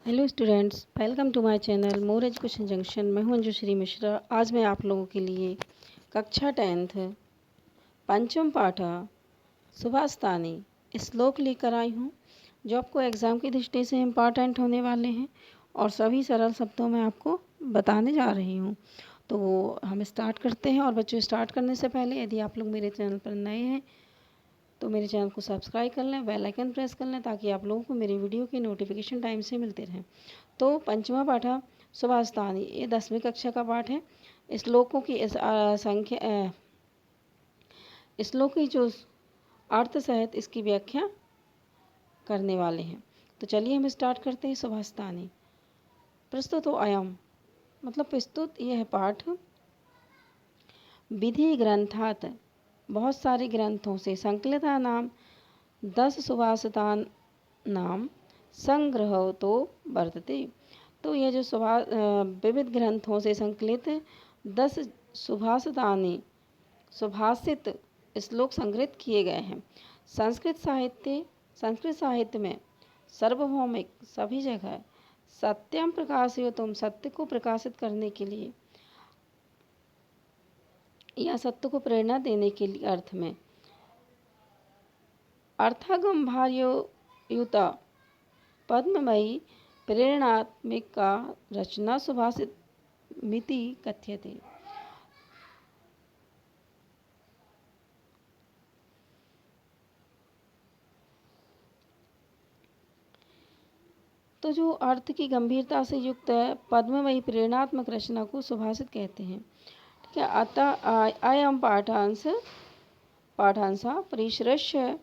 Hello students, welcome to my channel more education junction. मैं हूं अंजुश्री मिश्रा। आज मैं आप लोगों के लिए कक्षा 10th पंचम पाठा सुभाषतानी श्लोक लेकर आई हूं, जो आपको एग्ज़ाम की दृष्टि से इम्पॉर्टेंट होने वाले हैं और सभी सरल शब्दों में आपको बताने जा रही हूं। तो हम स्टार्ट करते हैं। और बच्चों, स्टार्ट करने से पहले यदि आप लोग मेरे चैनल पर नए हैं तो मेरे चैनल को सब्सक्राइब कर लें, बेल आइकन प्रेस कर लें, ताकि आप लोगों को मेरी वीडियो की नोटिफिकेशन टाइम से मिलते रहें। तो पंचमा पाठ सुभाषतानी, ये 10वीं कक्षा का पाठ है। श्लोकों की श्लोक की जो अर्थ सहित इसकी व्याख्या करने वाले हैं। तो चलिए हम स्टार्ट करते हैं। सुभाषतानी प्रस्तुतो अयम, मतलब प्रस्तुत यह है पाठ विधि ग्रंथात, बहुत सारे ग्रंथों से, संकलिता नाम 10 सुभाषिता नाम संग्रह तो वर्तते। तो यह जो विविध ग्रंथों से संकलित 10 सुभाषितानि सुभाषित श्लोक संग्रहित किए गए हैं। संस्कृत साहित्य में सार्वभौमिक, सभी जगह, सत्यम प्रकाशयितुम, सत्य को प्रकाशित करने के लिए या सत्य को प्रेरणा देने के लिए अर्थ में अर्थगंभार्युता पद्ममयी प्रेरणात्मिका रचना सुभाषित मिति कथ्यते। तो जो अर्थ की गंभीरता से युक्त है, पद्ममयी प्रेरणात्मक रचना को सुभाषित कहते हैं। ठीक है। अतः अयम पाठांशः परिसरस्य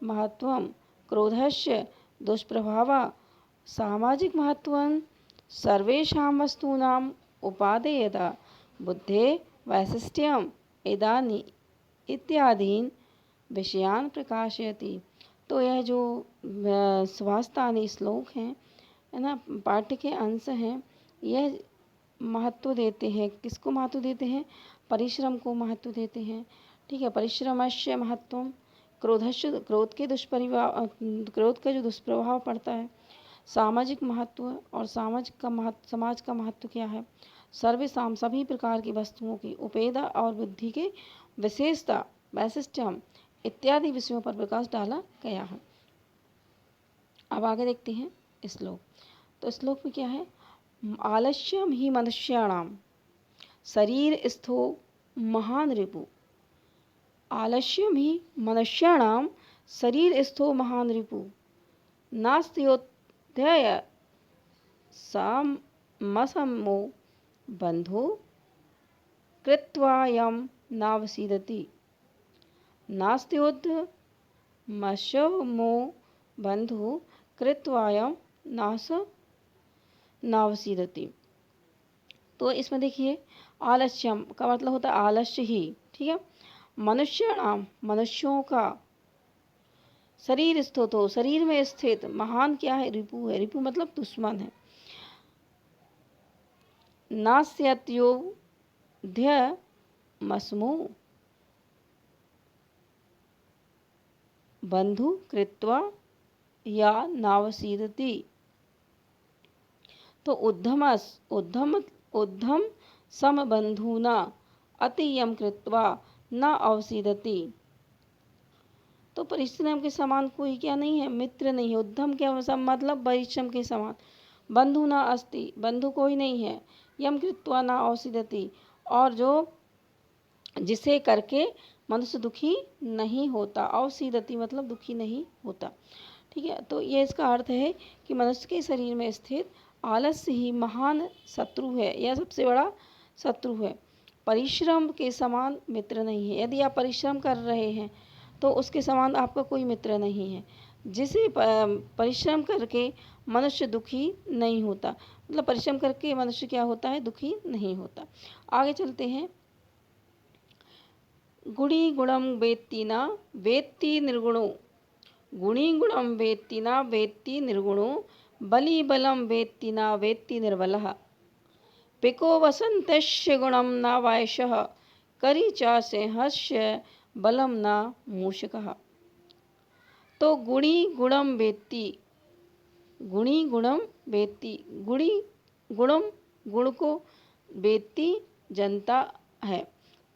महत्वं, क्रोधस्य दुष्प्रभावा, सामाजिक महत्वं, सर्वेषां वस्तूनां उपादेयता, बुद्धे वैशिष्ट्यम इदानी इत्यादीन विषयान प्रकाशयति। तो यह जो सुभाषतानी श्लोक हैं, है ना, पाठ्य के अंश हैं, यह महत्व देते हैं। किसको महत्व देते हैं? परिश्रम को महत्व देते हैं। ठीक है। परिश्रमस्य महत्वम, क्रोध का जो दुष्प्रभाव पड़ता है, सामाजिक महत्व, और समाज का महत्व क्या है, सर्वेषां, सभी प्रकार की वस्तुओं की, उपेदा और बुद्धि के विशेषता, वैशिष्ट्यम इत्यादि विषयों पर प्रकाश डाला गया है। अब आगे देखते हैं श्लोक। तो श्लोक में क्या है? आलस्यम ही मनुष्याणाम शरीर स्थो महान रिपु। आलस्यम ही मनुष्याणाम शरीर स्थो महान रिपु, नास्त्योदय समसमो बंधु कृत्वायम नावसीदति। नास्त्योदमशमो बंधु कृत्वायम नावसीदति। तो इसमें देखिए, आलस्यम का मतलब होता है आलस्य ही। ठीक है। मनुष्याणाम, मनुष्यों का, शरीर स्थित हो, शरीर में स्थित, महान क्या है? रिपु है। रिपु मतलब दुश्मन है। नास्यत्योध्यमस्मो बंधु कृत्वा या नावसीदति। तो उद्धम समबंधुना अतियम कृत्वा न अवसीदति। तो परिश्रम के समान कोई क्या नहीं है? मित्र नहीं है। उद्धम क्या मतलब? परिश्रम के समान। बंधु ना अस्ति, बंधु कोई नहीं है। यम कृत्वा ना अवसीदति, और जो जिसे करके मनुष्य दुखी नहीं होता। अवसीदति मतलब दुखी नहीं होता। ठीक है। तो ये इसका अर्थ है कि मनुष्य के शरीर में स्थित आलस्य ही महान शत्रु है, यह सबसे बड़ा शत्रु है। परिश्रम के समान मित्र नहीं है। यदि आप परिश्रम कर रहे हैं तो उसके समान आपका कोई मित्र नहीं है। जिसे परिश्रम करके मनुष्य दुखी नहीं होता, मतलब परिश्रम करके मनुष्य क्या होता है? दुखी नहीं होता। आगे चलते हैं। गुणी गुणम वेत्ति न वेत्ति निर्गुणो, गुणी गुणम वेत्ति न वेत्ति निर्गुणो, बली बलम वेत्ति न वेत्ति निर्बलः, पिको वसन्तस्य गुणम न वायशः, करी च सिंहस्य बलम न मूषकः। तो गुणी गुणम वेत्ति, गुणी गुणम वेत्ति, गुणी गुणम गुण को वेत्ति जनता है।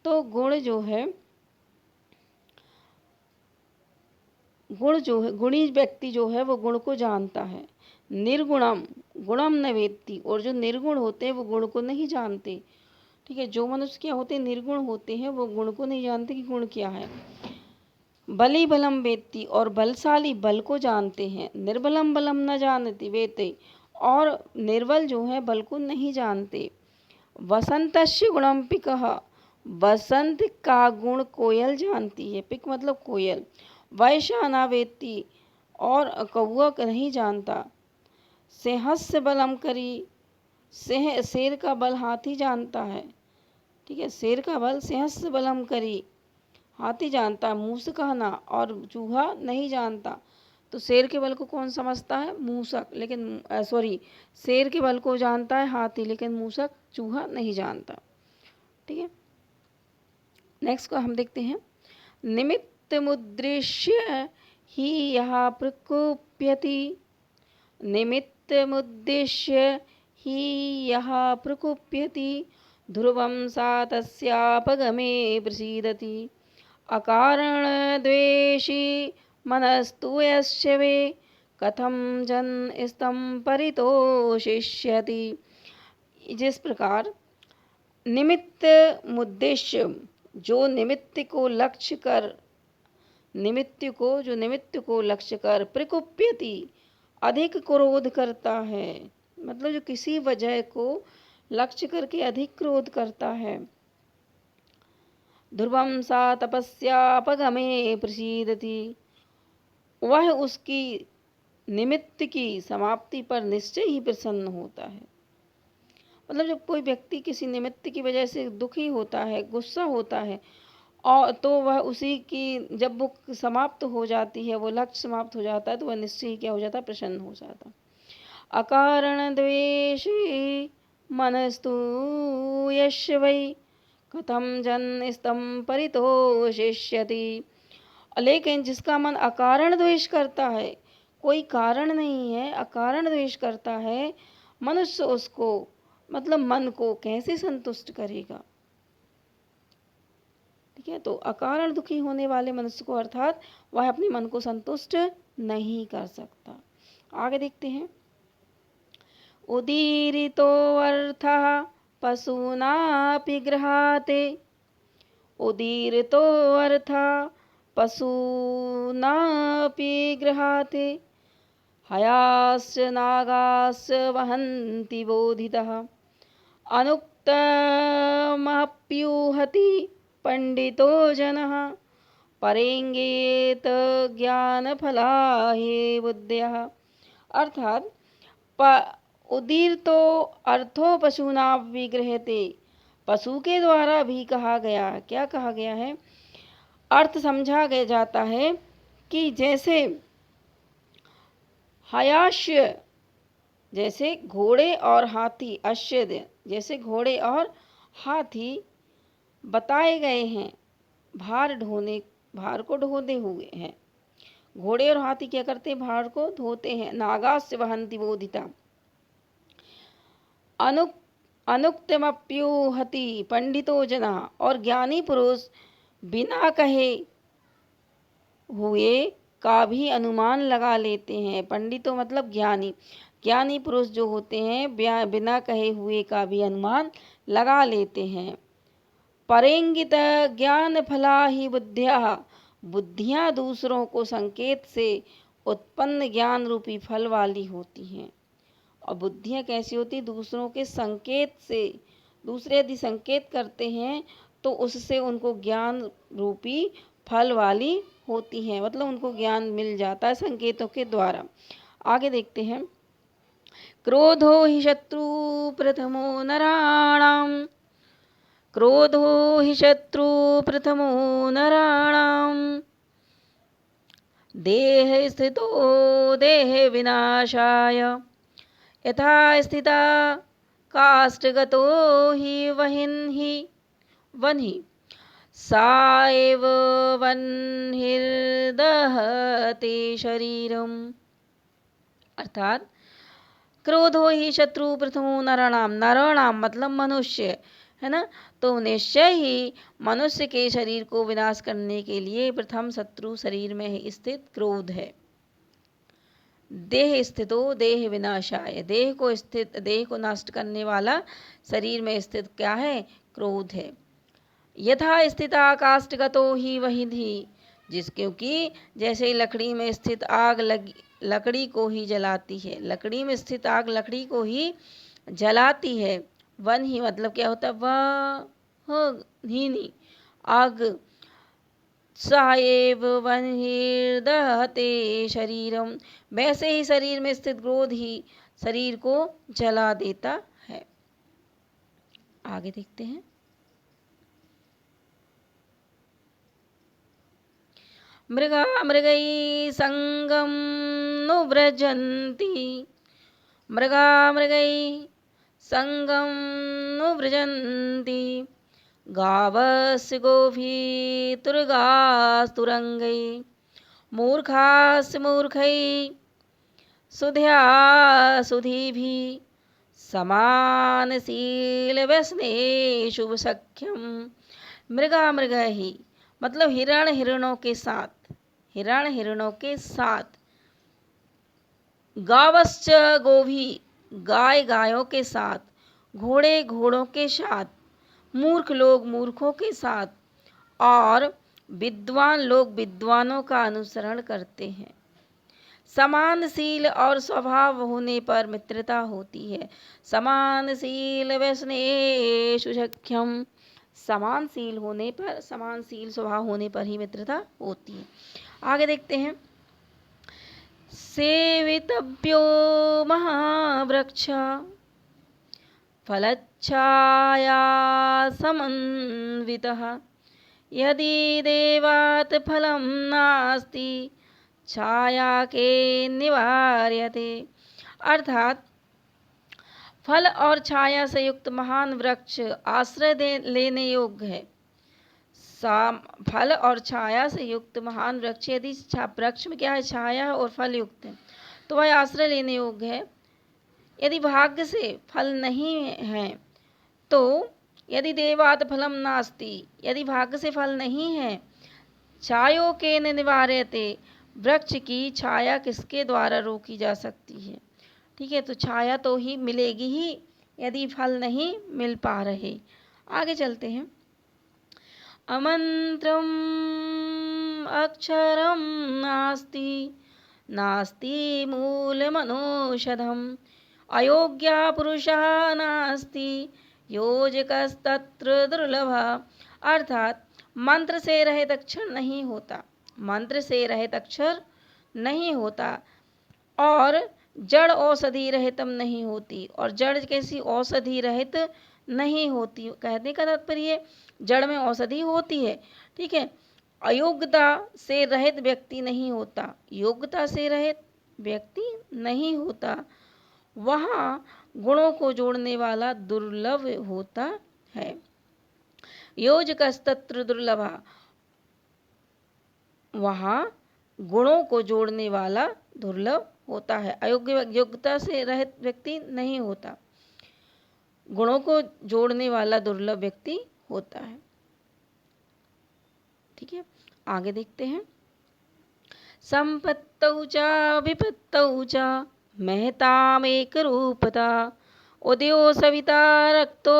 तो गुण जो है गुणी व्यक्ति जो है वो गुण को जानता है। निर्गुणम गुणम न वेत्ति, और जो निर्गुण होते हैं वो गुण को नहीं जानते। ठीक है, जो मनुष्य क्या होते हैं, निर्गुण होते हैं, वो गुण को नहीं जानते कि गुण क्या है। बली बलम वेत्ति, और बलशाली बल को जानते हैं। निर्बलम बलम न जानती वेत्ते, और निर्बल जो है बल को नहीं जानते। वसंतस्य गुणम पिकः, बसंत का गुण कोयल जानती है। पिक मतलब कोयल। वैशाना वेत्ति, और कौआ नहीं जानता। सिंहस्य बलम करी, सिंह शेर का बल हाथी जानता है। ठीक है, शेर का बल सिंहस्य बलम करी, हाथी जानता। मूसक कहना, और चूहा नहीं जानता। तो शेर के बल को कौन समझता है, मूसक, लेकिन सॉरी, शेर के बल को जानता है हाथी, लेकिन मूसक चूहा नहीं जानता। ठीक है, नेक्स्ट को हम देखते हैं। निमित्त मुद्रिश्य ही यह प्रकोप्यति, निमित्त मुद्दिश्य ही यह प्रकोप्यति, ध्रुवं सा तस्यापगमे प्रसीदति। अकारण द्वेषी मनस्तु यस्य वे, कथम जन स्तम परितोषिष्यति। जिस प्रकार निमित्त मुद्देश्य, जो निमित्त को लक्ष्य कर, निमित्त को लक्ष्य कर, प्रकुप्यति अधिक क्रोध करता है, मतलब जो किसी वजह को लक्ष्य करके अधिक क्रोध करता है। ध्रुवम सा तपस्यापगमे प्रसीदति, वह उसकी निमित्त की समाप्ति पर निश्चय ही प्रसन्न होता है। मतलब जब कोई व्यक्ति किसी निमित्त की वजह से दुखी होता है, गुस्सा होता है, और तो वह उसी की जब वो समाप्त हो जाती है, वो लक्ष्य समाप्त हो जाता है, तो वह निश्चय ही क्या हो जाता है, प्रसन्न हो जाता है। अकारण द्वेषी मनस्तु यस्य वै, कथम जन स्तम परितोषिष्यति। लेकिन जिसका मन अकारण द्वेष करता है, कोई कारण नहीं है, अकारण द्वेष करता है, मनुष्य उसको मतलब मन को कैसे संतुष्ट करेगा। ठीक है, तो अकारण दुखी होने वाले मनुष्य को, अर्थात वह अपने मन को संतुष्ट नहीं कर सकता। आगे देखते हैं। उदीरितो अर्थः पशूनापि गृहाते, उदीरितो अर्थः पशूनापि गृहाते, हयास्य नागास्य वहन्ति बोधितः, अनुक्तमप्युहति पंडितो जनः, परेंगेत ज्ञानफला हे बुद्धयः। अर्थात उदीर तो अर्थो पशुना विग्रहते, पशु के द्वारा भी कहा गया। क्या कहा गया है, अर्थ समझा गया जाता है कि जैसे हयाश्य, जैसे घोड़े और हाथी, अश्य जैसे घोड़े और हाथी बताए गए हैं, भार को ढोते हुए हैं। घोड़े और हाथी क्या करते हैं, भार को ढोते हैं। नागास्य वहन्ति बोधिता, अनुक्तमप्युहति पंडितो जना, और ज्ञानी पुरुष बिना कहे हुए का भी अनुमान लगा लेते हैं। पंडितों मतलब ज्ञानी, ज्ञानी पुरुष जो होते हैं बिना कहे हुए का भी अनुमान लगा लेते हैं। परेंगित ज्ञान फला ही बुद्धिया, बुद्धियाँ दूसरों को संकेत से उत्पन्न ज्ञान रूपी फल वाली होती हैं। और बुद्धियाँ कैसी होती, दूसरों के संकेत से, दूसरे यदि संकेत करते हैं तो उससे उनको ज्ञान रूपी फल वाली होती हैं, मतलब उनको ज्ञान मिल जाता है संकेतों के द्वारा। आगे देखते हैं। क्रोधो हि शत्रु प्रथमो नराणाम, क्रोधो हि शत्रु प्रथमो नराणाम, देह स्थितो देह विनाशाय, यथा स्थिता काष्ठगतो हि वह्नि, सा एव वह्निर्दहते शरीरम। अर्थात क्रोधो ही शत्रु प्रथमो नराणाम, नराणाम मतलब मनुष्य, है ना। तो निश्चय ही मनुष्य के शरीर को विनाश करने के लिए प्रथम शत्रु शरीर में स्थित क्रोध है। देह स्थितो देह विनाशाय, देह को नष्ट करने वाला शरीर में स्थित क्या है, क्रोध है। यथा स्थिता काष्ठगतो ही वह्निः, क्योंकि जैसे लकड़ी में स्थित आग लकड़ी को ही जलाती है, लकड़ी में स्थित आग लकड़ी को ही जलाती है। वन ही मतलब क्या होता है, वह ही आग। स एव वह्निर्दहते शरीरम, वैसे ही शरीर में स्थित क्रोध ही शरीर को जला देता है। आगे देखते हैं। मृगा मृगैः संगम नुव्रजन्ति, मृगा मृगैः संगम नुव्रजन्ति, गावस्य गोभिः तुरगास्तुरंगैः, मूर्खास्य मूर्खैः सुध्या सुधीभिः, समानशील व्यसनेषु सख्यम। मृगा मृगैः मतलब हिरण हिरणों के साथ, हिरण हिरणों के साथ, गावश्च गोभी गाय गायों के साथ, घोड़े घोड़ों के साथ, मूर्ख लोग मूर्खों के साथ, और विद्वान लोग विद्वानों का अनुसरण करते हैं। समानशील और स्वभाव होने पर मित्रता होती है। समानशील व्यसनेषु सख्यम, समानशील होने पर, समानशील स्वभाव होने पर ही मित्रता होती है। आगे देखते हैं। सेवितव्यो महावृक्ष फलच्छाया समन्वितः, यदि देवात् फलं नास्ति छाया के निवार्यते। अर्थात फल और छाया से युक्त महान वृक्ष आश्रय लेने योग्य है। फल और छाया से युक्त महान वृक्ष, यदि वृक्ष में क्या है, छाया और फल युक्त है, तो वह आश्रय लेने योग्य है। यदि भाग्य से फल नहीं है तो, यदि देवात् फलम नास्ति, यदि भाग्य से फल नहीं है, छायो के निवार्यते, वृक्ष की छाया किसके द्वारा रोकी जा सकती है। ठीक है, तो छाया तो ही मिलेगी ही यदि फल नहीं मिल पा रहे। आगे चलते हैं। अमंत्रम अक्षरम नास्ति, नास्ति मूलमनौषधम, अयोग्या पुरुषः नास्ति योजकस्तत्र दुर्लभः। अर्थात मंत्र से रहित अक्षर नहीं होता, मंत्र से रहित अक्षर नहीं होता, और जड़ औषधि रहितम नहीं होती, और जड़ कैसी, औषधि रहित नहीं होती। कहने का तात्पर्य जड़ में औषधि होती है, ठीक है। अयोग्यता से रहित व्यक्ति नहीं होता, योग्यता से रहित व्यक्ति नहीं होता, वहाँ गुणों को जोड़ने वाला दुर्लभ होता है। योजकस्तत्र दुर्लभा, वहाँ गुणों को जोड़ने वाला दुर्लभ होता है। अयोग्य, योग्यता से रहित व्यक्ति नहीं होता, गुणों को जोड़ने वाला दुर्लभ व्यक्ति होता है। ठीक है, आगे देखते हैं। संपत्तौ च विपत्तौ च महतामेक रूपता, उदयो सविता रक्तो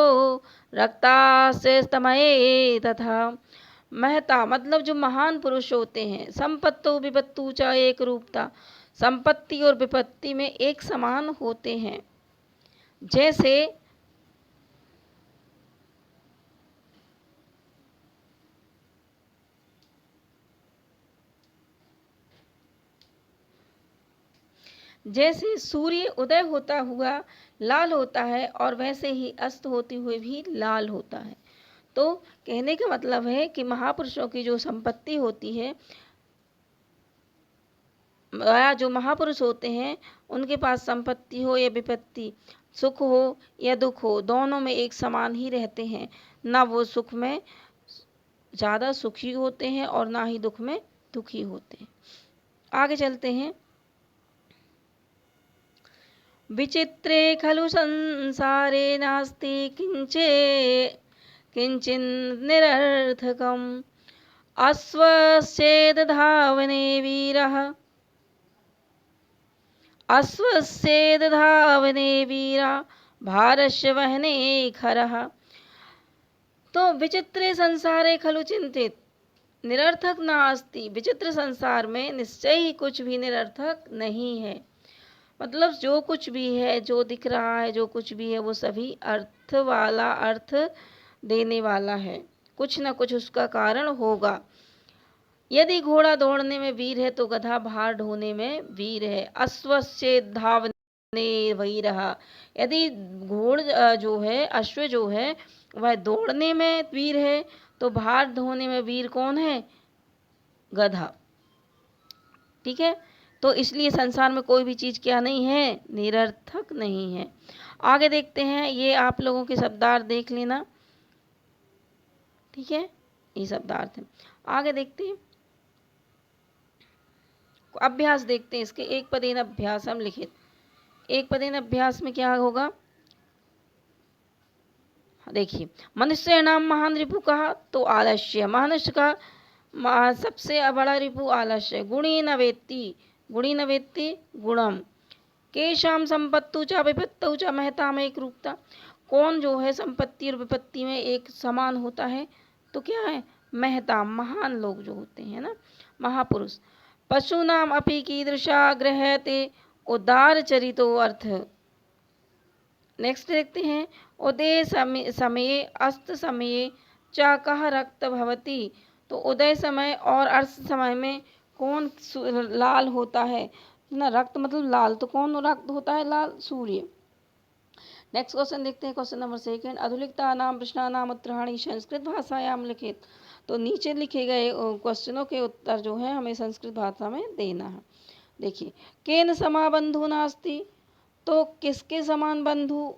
रक्तास्य स्तमये तथा। महता मतलब जो महान पुरुष होते हैं। संपत्तौ विपत्तौ च एक रूपता, संपत्ति और विपत्ति में एक समान होते हैं। जैसे सूर्य उदय होता हुआ लाल होता है, और वैसे ही अस्त होते हुए भी लाल होता है। तो कहने का मतलब है कि महापुरुषों की जो संपत्ति होती है, या जो महापुरुष होते हैं, उनके पास संपत्ति हो या विपत्ति, सुख हो या दुख हो, दोनों में एक समान ही रहते हैं। ना वो सुख में ज़्यादा सुखी होते हैं और ना ही दुख में दुखी होते हैं। आगे चलते हैं। विचित्रे खलु संसारे नास्ति किञ्चिन्निरर्थकम् अश्वस्येदधावने वीरः भारस्य वहने खरः। तो विचित्रे संसारे खलु चिंतित निरर्थक नास्ति, विचित्र संसार में निश्चय ही कुछ भी निरर्थक नहीं है। मतलब जो कुछ भी है, जो दिख रहा है, जो कुछ भी है, वो सभी अर्थ वाला, अर्थ देने वाला है। कुछ न कुछ उसका कारण होगा। यदि घोड़ा दौड़ने में वीर है तो गधा भार ढोने में वीर है। अश्वस्य धावने वीरः, यदि घोड़ जो है, अश्व जो है वह दौड़ने में वीर है तो भार ढोने में वीर कौन है? गधा। ठीक है, तो इसलिए संसार में कोई भी चीज क्या नहीं है? निरर्थक नहीं है। आगे देखते हैं, ये आप लोगों के शब्दार्थ देख लेना। ठीक है, ये शब्दार्थ है। आगे देखते हैं, अभ्यास देखते हैं इसके। एक पदेन अभ्यास हम लिखित। एक पदेन अभ्यास में क्या होगा देखिए, मनुष्य नाम महान रिपु कहा तो आलस्य, मनुष्य का सबसे बड़ा रिपु आलस्य। गुणी न वेत्ति, गुणी न वेत्ति गुणम, केशाम संपत्तु च विपत्तु च महता में एक रूपता। कौन जो है संपत्ति और विपत्ति में एक समान होता है? तो क्या है? महता, महान लोग जो होते हैं ना, महापुरुष। पशूनाम अपि कीदृशा गृह्यते उदार चरितो अर्थ। नेक्स्ट देखते हैं, उदय समये अस्त समये च कः रक्त भवति। तो उदय समय और अस्त समय में कौन लाल होता है ना? रक्त मतलब लाल, तो कौन रक्त होता है लाल? सूर्य। नेक्स्ट क्वेश्चन देखते हैं, क्वेश्चन नंबर 2। अधुलिखिता नाम प्रश्नानाम उत्तराणि संस्कृत भाषायाम लिखित। तो नीचे लिखे गए क्वेश्चनों के उत्तर जो है हमें संस्कृत भाषा में देना है। देखिए, केन समा बंधु नास्ति, तो किसके समान बंधु?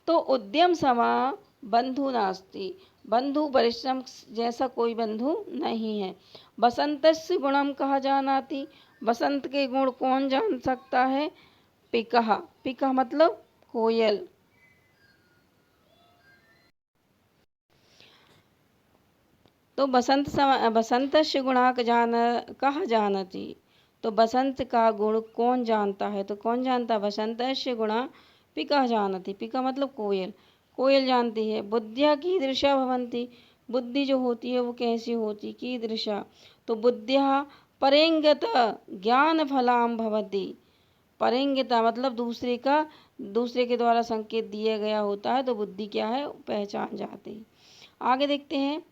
तो उद्यम समा बंधु नास्ति, बंधु परिश्रम जैसा कोई बंधु नहीं है। बसंतस्य गुणम कहा जानाति, बसंत के गुण कौन जान सकता है? पिकः, पिकः मतलब कोयल। तो बसंतस्य गुणा कह जानति, तो बसंत का गुण कौन जानता है? तो कौन जानता है? बसंतस्य गुणा पिकः जानति, पिका मतलब कोयल, कोयल जानती है। बुद्धिया कीदृशा भवन्ति, बुद्धि जो होती है वो कैसी होती? कीदृशा, तो बुद्धिया परेंगत ज्ञान फलाम भवति। परेंगता मतलब दूसरे के द्वारा संकेत दिया गया होता है, तो बुद्धि क्या है? पहचान जाती है। आगे देखते हैं,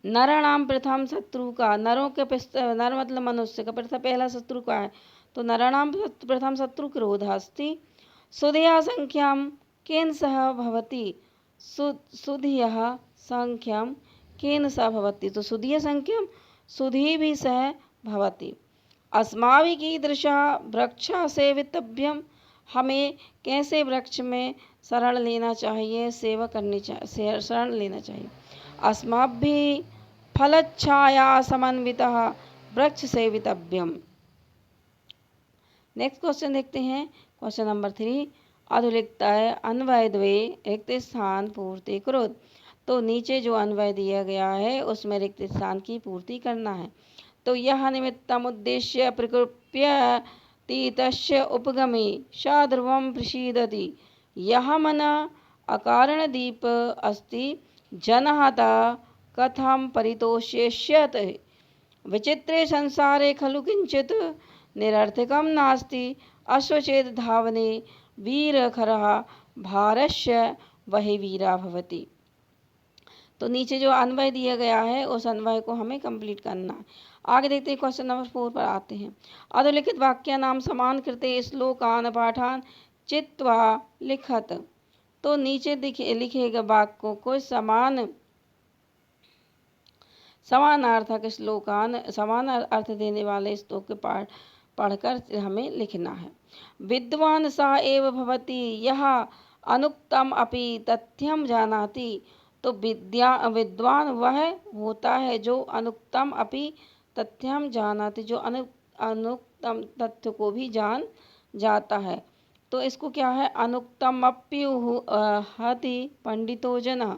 नराणाम प्रथम शत्रु का, नरों के नर मतलब मनुष्य का पहला शत्रु का है, तो नराणाम प्रथम शत्रु क्रोधास्ति। सुधिया संख्याम केन सह भवति, सुधियः संख्याम केन सह भवति, तो सुधिय संख्याम सुधी भी सह भवति। अस्माभि कीदृशा वृक्षा सेवितव्यम, हमें कैसे वृक्ष में शरण लेना चाहिए, सेवा करनी चाहिए, शरण लेना चाहिए। अस्माभि फलच्छाया समन्वितः वृक्ष सेवितव्यम। नेक्स्ट क्वेश्चन देखते हैं, क्वेश्चन नंबर 3। अधुलिखिता अन्वय द्वे रिक्त स्थान पूर्ति करोत। तो नीचे जो अन्वय दिया गया है उसमें रिक्त स्थान की पूर्ति करना है। तो यह निमित्तम उद्देश्य प्रकृप्य तीतस्य उपगमे साध्रुवं प्रसीदति। यह मन अकारण दीप अस्ति, जनः कथं परितोष्येष्यत। विचित्रे संसारे खलु किंचित निरर्थकं नास्ति, अश्वचेत धावने वीर खरः भारस्य वही वीरा भवति। तो नीचे जो अन्वय दिया गया है उस अन्वय को हमें कंप्लीट करना है। आगे देखते हैं, क्वेश्चन नंबर 4 पर आते हैं। अधोलिखित वाक्य नाम समान कृते श्लोकान पाठान चित्वा लिखत। तो नीचे लिखेगा वाक्यों को समानार्थक श्लोकान, समान अर्थ देने वाले श्लोक के पाठ पढ़कर हमें लिखना है। विद्वान सा एव भवति यह अनुक्तम अपि तथ्यम जानाति। तो विद्वान वह होता है जो अनुक्तम अपि तथ्यम जानाति, जो अनुक्तम तथ्य को भी जान जाता है। तो इसको क्या है, अनुक्तमप्युः हति पंडितो जनः।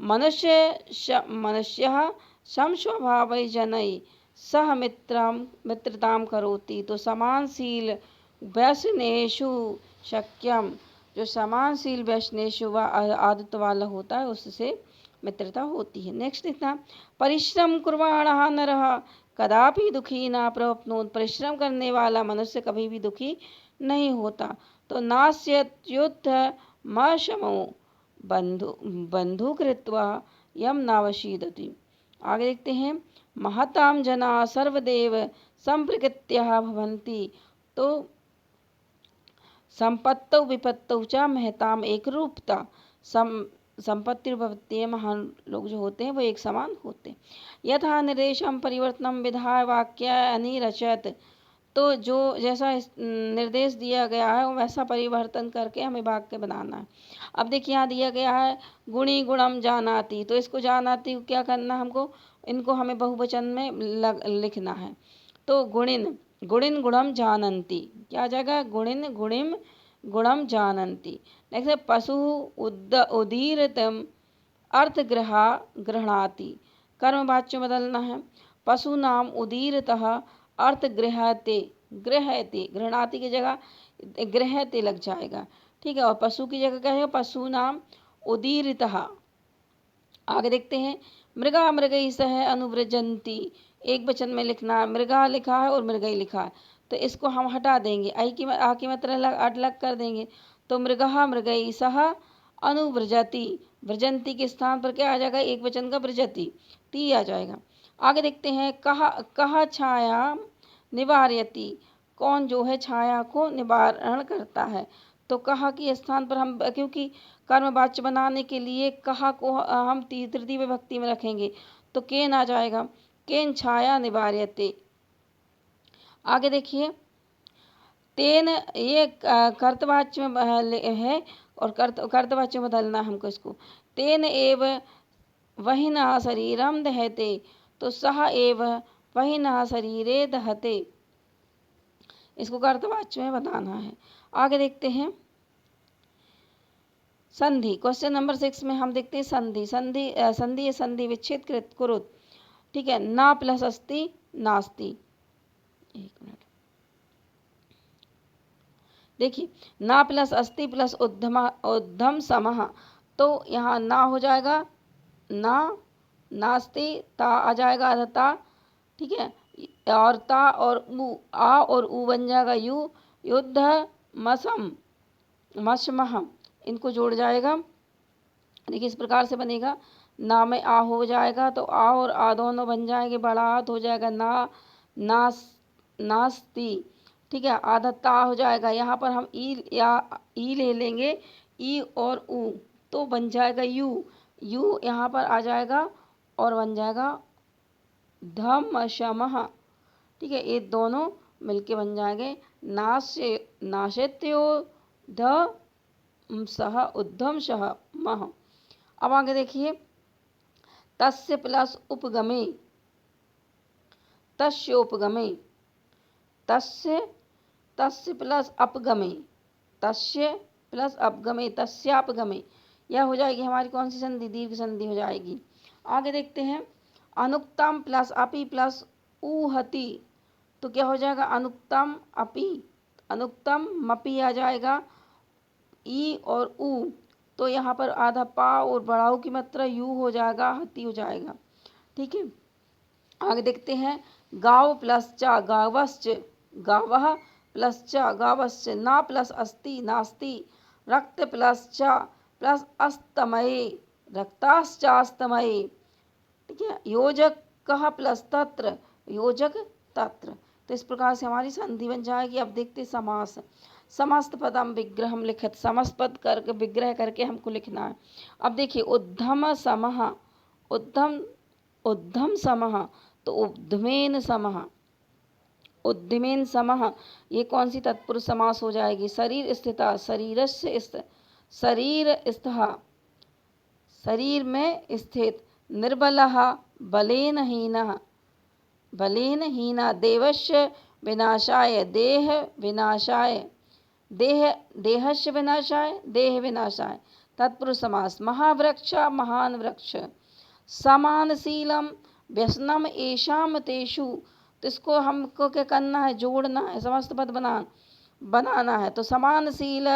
मनुष्यः समस्वभावैः जनैः सह मित्रतां करोति। तो समानशील व्यसनेषु शक्यम, जो समानशील व्यसनेषु व आदत वाला होता है उससे मित्रता होती है। नेक्स्ट देखना, परिश्रम कुर्वाणः नरः कदापि दुखी न प्राप्नोति। परिश्रम करने वाला मनुष्य कभी भी दुखी नहीं होता। तो नास्यत्युत्थमशमो बंधु कृत्वा यम नावशीदति। आगे देखते हैं, महतां जना सर्वदेव संप्रकृत्या भवन्ति। तो संपत्तौ विपत्तौ च महताम एक रूपता। संपत्ति विपत्ति, महान लोग जो होते हैं वो एक समान होते हैं। यथा निर्देशम परिवर्तनम विधाय वाक्यानि रचयत। तो जो जैसा निर्देश दिया गया है वैसा परिवर्तन करके हमें वाक्य बनाना है। अब देखिए यहाँ दिया गया है गुणी गुणम जानाति। तो इसको जानाति क्या करना है हमको, इनको हमें बहुवचन में लिखना है। तो गुणिन गुणिन गुणम जानन्ति, क्या आ जाएगा, गुणिन गुणिम गुणम जानन्ति। नेक्स्ट है पशु उदीरतम अर्थग्रहा गृह्णाति। कर्मवाच्य बदलना है। पशु नाम उदीरतः अर्थ गृह्यते, गृह्यते, गृह्णाति की जगह गृह्यते लग जाएगा, ठीक है। और पशु की जगह क्या है, पशु नाम उदीरितः। आगे देखते हैं, मृगा मृगई सह अनुव्रजंती। एक वचन में लिखना, मृगा लिखा है और मृगई लिखा है, तो इसको हम हटा देंगे, आ की मात्रा अलग कर देंगे। तो मृगः मृगई सह अनुव्रजति, व्रजंती के स्थान पर क्या आ जाएगा, एक वचन का व्रजति, ती आ जाएगा। आगे देखते हैं, कह छाया निवार्यति। कौन जो है छाया को निवारण करता है। तो कहा के स्थान पर हम, क्योंकि कर्मवाच्य बनाने के लिए कहा को हम तृतीय विभक्ति में रखेंगे, तो केन आ जाएगा, केन छाया निवार्यते। आगे देखिए, तेन ये कर्तवाच्य में है और कर्तवाच्य में बदलना हमको इसको। तेन एव वहिनः शरीरम दहते। तो सह एव वहिनः शरीरे दहते, इसको कर्तवाच्य में बताना है। आगे देखते हैं संधि। क्वेश्चन नंबर 6 में हम देखते हैं संधि। संधि विच्छेद कुरुत, ठीक है। ना प्लस अस्ति नास्ति। एक मिनट देखिए, ना प्लस अस्ति प्लस उद्धम समः। तो यहाँ ना हो जाएगा ना, नास्ति ता आ जाएगा अधता, ठीक है। और ता और उ, आ और उ बन जाएगा यू, युद्ध मसम मशमह, इनको जोड़ जाएगा। देखिए इस प्रकार से बनेगा, ना में आ हो जाएगा तो आ और आ दोनों बन जाएंगे, बड़ा हाथ हो जाएगा ना, नास्ती, ठीक है। आधा ता हो जाएगा, यहाँ पर हम ई ले लेंगे, ई और उ, तो बन जाएगा यू, यू यहाँ पर आ जाएगा और बन जाएगा धमशमः, ठीक है। ये दोनों मिलके बन जाएंगे नाशेत्यो ध सह उद्धम सह मह। अब आगे देखिए, तस्य प्लस उपगमे, तस्योपगमे, तस्य प्लस अपगमे, तस्य प्लस अपगमे, तस्यापगमे, यह हो जाएगी हमारी कौन सी संधि, दीर्घ संधि हो जाएगी। आगे देखते हैं, अनुक्तम प्लस अपि प्लस ऊहति। तो क्या हो जाएगा, अनुक्तम अपि, अनुक्तम मपि आ जाएगा, ई और उ, तो यहाँ पर आधा पा और बढ़ाऊ की मात्रा यू हो जाएगा, हति हो जाएगा, ठीक है। आगे देखते हैं, गाव प्लस च गावश्च, गावः प्लस च गावश्च, ना प्लस अस्ति नास्ति, रक्त प्लस च प्लस अस्तमये, रक्ताश्चास्तमये, ठीक है। योजक कह प्लस तत्र, योजक तत्र। तो इस प्रकार से हमारी संधि बन जाएगी। अब देखते समास। समस्त पदम विग्रहम लिखित, समस्त पद करके विग्रह करके हमको लिखना है। अब देखिए, उद्धम समः, उद्धम समः, तो उद्धमेन समः, उद्यमेन समः, ये कौन सी तत्पुरुष समास हो जाएगी। शरीर स्थिता, शरीरस्य शरीर स्थितः, शरीर में स्थित। निर्बलः बलेन हीनः, बलेन हीना। देवस्य विनाशाय देह विनाशाय देहस्य विनाशाय देह विनाशाय। तत्पुरुष समास। महावृक्ष महान वृक्ष। समानशीलम व्यसनम एषाम तेषु। तो इसको हमको क्या करना है, जोड़ना है, समस्त पद बनाना है। तो समानशील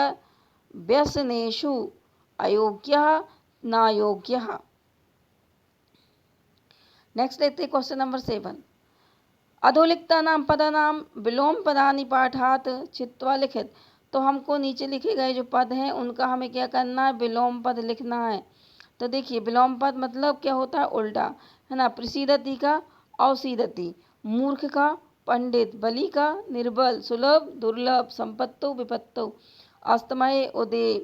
व्यसनेषु अयोग्यः नायोग्यः। नेक्स्ट लेते क्वेश्चन नंबर 7। अधोलिखितानां पदानां विलोम पदानि पाठात् चित्वा लिखित। तो हमको नीचे लिखे गए जो पद हैं उनका हमें क्या करना है, विलोम पद लिखना है। तो देखिए विलोम पद मतलब क्या होता है, उल्टा, है ना। प्रसीदति का अवसीदति, मूर्ख का पंडित, बलि का निर्बल, सुलभ दुर्लभ, संपत्तो विपत्तो, अस्तमय उदय,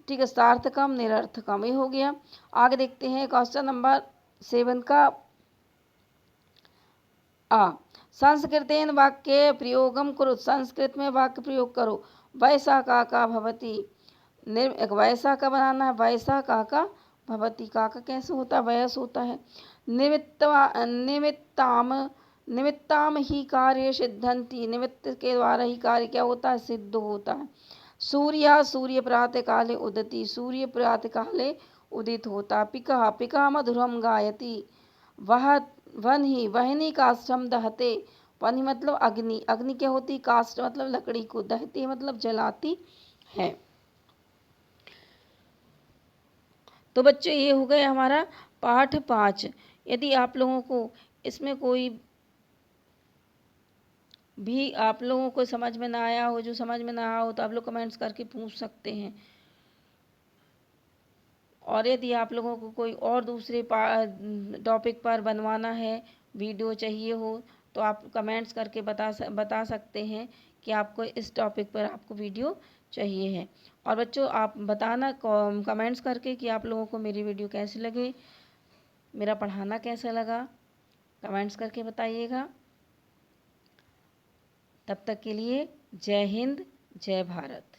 ठीक है, सार्थकम निरर्थकम। ये हो गया। आगे देखते हैं क्वेश्चन नंबर 7 का आ। संस्कृतेन वाक्य प्रयोगम करो। संस्कृत में वाक्य प्रयोग करो। वैसा काका भवति। वैसा का बनाना है, वैसा काका भवति। काका कैसे होता है, वयस होता है। निमित्ताम ही कार्य सिद्धंति। निमित्त के द्वारा ही कार्य क्या होता है, सिद्ध होता है। सूर्य प्रातः काले उदति। सूर्य प्रातः काले उदित होता। पिका मधुरम गायति। वहनी काष्ठम दहते। वहनी मतलब अग्नि। अग्नि क्या होती, काष्ठ मतलब लकड़ी को, दहती मतलब जलाती है। तो बच्चों ये हो गया हमारा पाठ 5। यदि आप लोगों को इसमें कोई भी आप लोगों को समझ में ना आया हो, जो समझ में ना आया हो, तो आप लोग कमेंट्स करके पूछ सकते हैं। और यदि आप लोगों को कोई और दूसरे टॉपिक पर बनवाना है, वीडियो चाहिए हो, तो आप कमेंट्स करके बता सकते हैं कि आपको इस टॉपिक पर आपको वीडियो चाहिए है। और बच्चों आप बताना कमेंट्स करके कि आप लोगों को मेरी वीडियो कैसी लगी, मेरा पढ़ाना कैसा लगा, कमेंट्स करके बताइएगा। तब तक के लिए जय हिंद, जय भारत।